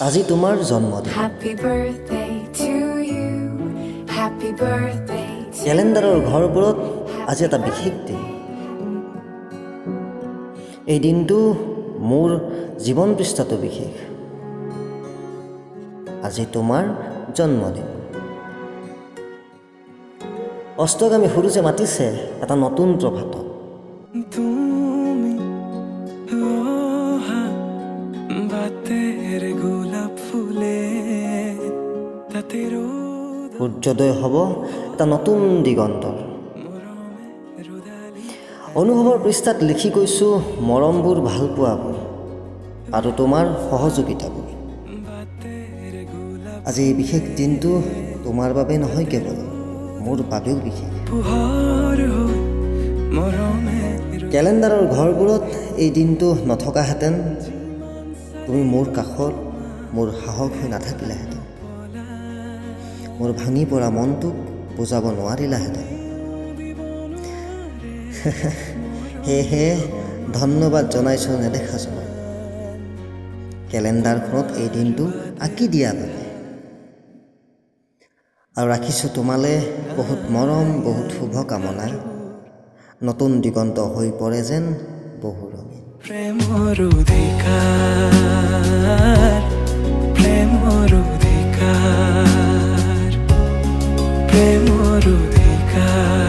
আজি তোমাৰ জন্মদিন। Happy birthday to you. Happy birthday to কেলেণ্ডাৰৰ ঘৰবোৰত আজি এটা বিশেষ দিন। এই দিনটো মোৰ জীৱন পৃষ্ঠাটো বিশেষ। আজি তোমাৰ জন্মদিন। অস্তগামী সূৰ্যে মাতিছে এটা নতুন প্ৰভাতত। তুমি বাতেৰ গোলাপ ফুলে তাতেৰ সূৰ্যোদয় হ'ব এটা নতুন দিগন্তৰ। অনুভৱৰ পৃষ্ঠাত লিখি গৈছোঁ মৰমবোৰ ভালপোৱাবোৰ আৰু তোমাৰ সহযোগিতাবোৰ। আজি এই বিশেষ দিনটো তোমাৰ বাবে নহয় কেৱল, মোৰ বাবেও বিশেষ। কেলেণ্ডাৰৰ ঘৰবোৰত এই দিনটো নথকাহেঁতেন, তুমি মোৰ কাষত মোৰ সাহস হৈ নাথাকিলাহেঁতেন, মোৰ ভাঙি পৰা মনটোক বুজাব নোৱাৰিলাহেঁতেন। সেয়েহে ধন্যবাদ জনাইছোঁ নেদেখাজনক, কেলেণ্ডাৰখনত এই দিনটো আঁকি দিয়া বাবে। আৰু ৰাখিছোঁ তোমালে বহুত মৰম, বহুত শুভকামনা। নতুন দিগন্ত হৈ পৰে যেন বহু ৰঙীন। প্ৰেমৰ অধিকাৰ, প্ৰেমৰ অধিকাৰ, প্ৰেমৰ অধিকাৰ।